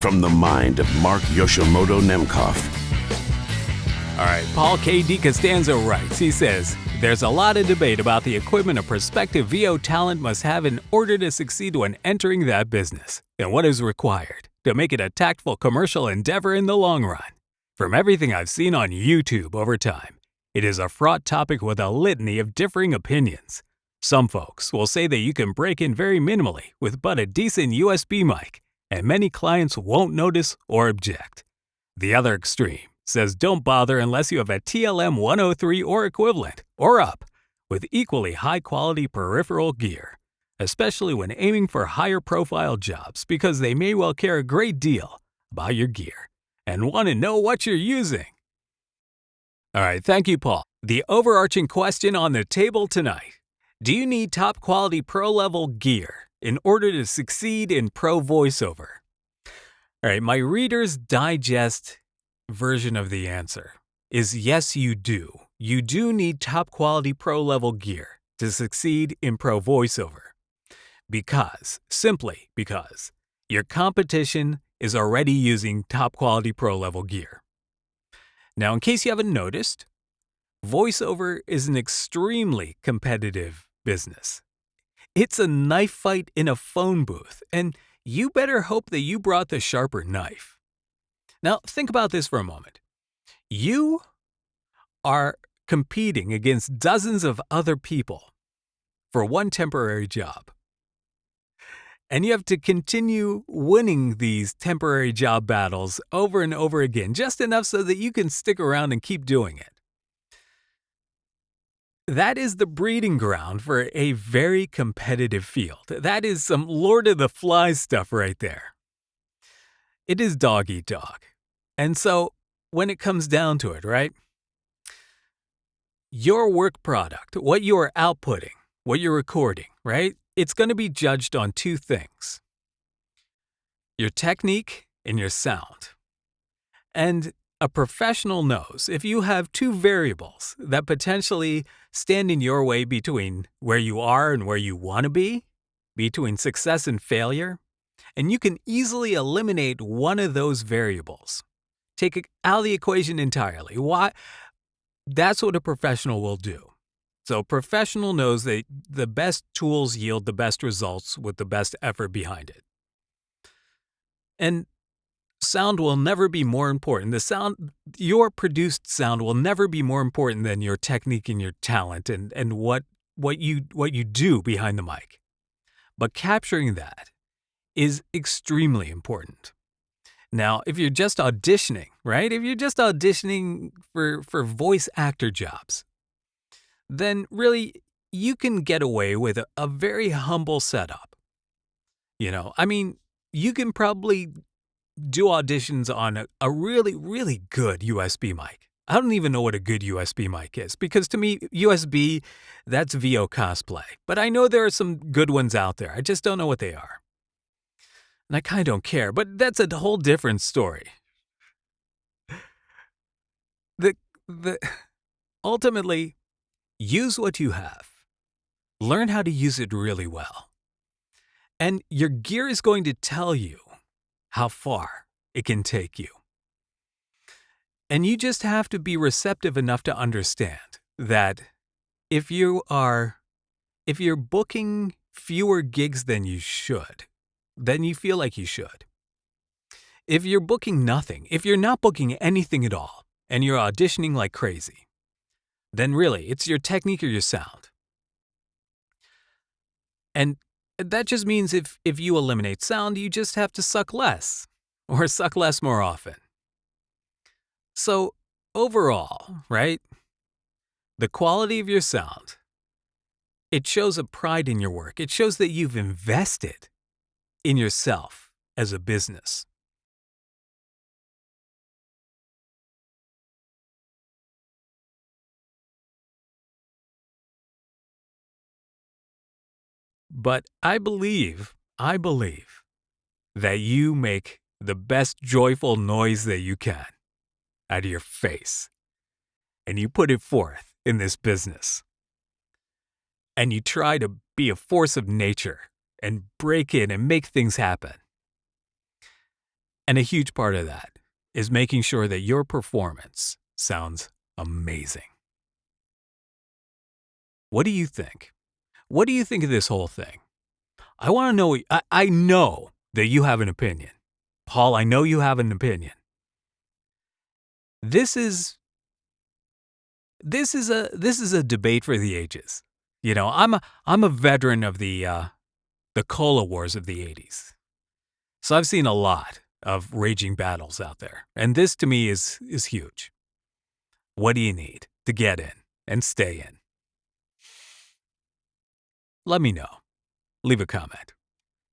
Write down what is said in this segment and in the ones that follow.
From the mind of Mark Yoshimoto Nemkov. All right, Paul K. DiCostanzo writes, he says, there's a lot of debate about the equipment a prospective VO talent must have in order to succeed when entering that business, and what is required to make it a tactful commercial endeavor in the long run. From everything I've seen on YouTube over time, it is a fraught topic with a litany of differing opinions. Some folks will say that you can break in very minimally with but a decent USB mic, and many clients won't notice or object. The other extreme says don't bother unless you have a TLM 103 or equivalent, or up, with equally high-quality peripheral gear, especially when aiming for higher-profile jobs because they may well care a great deal about your gear and want to know what you're using. All right, thank you, Paul. The overarching question on the table tonight: do you need top-quality pro-level gear in order to succeed in pro voiceover? All right, my Reader's Digest version of the answer is yes, you do. You do need top-quality pro-level gear to succeed in pro voiceover. Simply because, your competition is already using top-quality pro-level gear. Now, in case you haven't noticed, voiceover is an extremely competitive business. It's a knife fight in a phone booth, and you better hope that you brought the sharper knife. Now, think about this for a moment. You are competing against dozens of other people for one temporary job. And you have to continue winning these temporary job battles over and over again, just enough so that you can stick around and keep doing it. That is the breeding ground for a very competitive field. That is some Lord of the Flies stuff right there. It is dog eat dog. And so, when it comes down to it, right? Your work product, what you are outputting, what you're recording, right? It's going to be judged on two things: your technique and your sound. And a professional knows if you have two variables that potentially stand in your way between where you are and where you want to be, between success and failure, and you can easily eliminate one of those variables. Take it out of the equation entirely. Why? That's what a professional will do. So a professional knows that the best tools yield the best results with the best effort behind it. And sound will never be more important. Your produced sound will never be more important than your technique and your talent and what you do behind the mic. But capturing that is extremely important. Now, if you're just auditioning, right? If you're just auditioning for voice actor jobs, then really you can get away with a very humble setup. You can probably do auditions on a really, really good USB mic. I don't even know what a good USB mic is, because to me, USB, that's VO cosplay. But I know there are some good ones out there. I just don't know what they are. And I kind of don't care, but that's a whole different story. Ultimately, use what you have. Learn how to use it really well. And your gear is going to tell you how far it can take you. And you just have to be receptive enough to understand that if you're booking fewer gigs than you should, then you feel like you should. If you're booking nothing, if you're not booking anything at all, and you're auditioning like crazy, then really it's your technique or your sound. And that just means if you eliminate sound, you just have to suck less, or suck less more often. So overall, right, the quality of your sound, it shows a pride in your work. It shows that you've invested in yourself as a business. But I believe that you make the best joyful noise that you can out of your face, and you put it forth in this business. And you try to be a force of nature and break in and make things happen. And a huge part of that is making sure that your performance sounds amazing. What do you think? What do you think of this whole thing? I want to know. I know that you have an opinion. Paul, I know you have an opinion. This is a debate for the ages. You know, I'm a veteran of the cola wars of the 80s. So I've seen a lot of raging battles out there. And this to me is huge. What do you need to get in and stay in? Let me know. Leave a comment.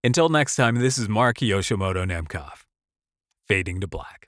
Until next time, this is Mark Yoshimoto Nemkov, fading to black.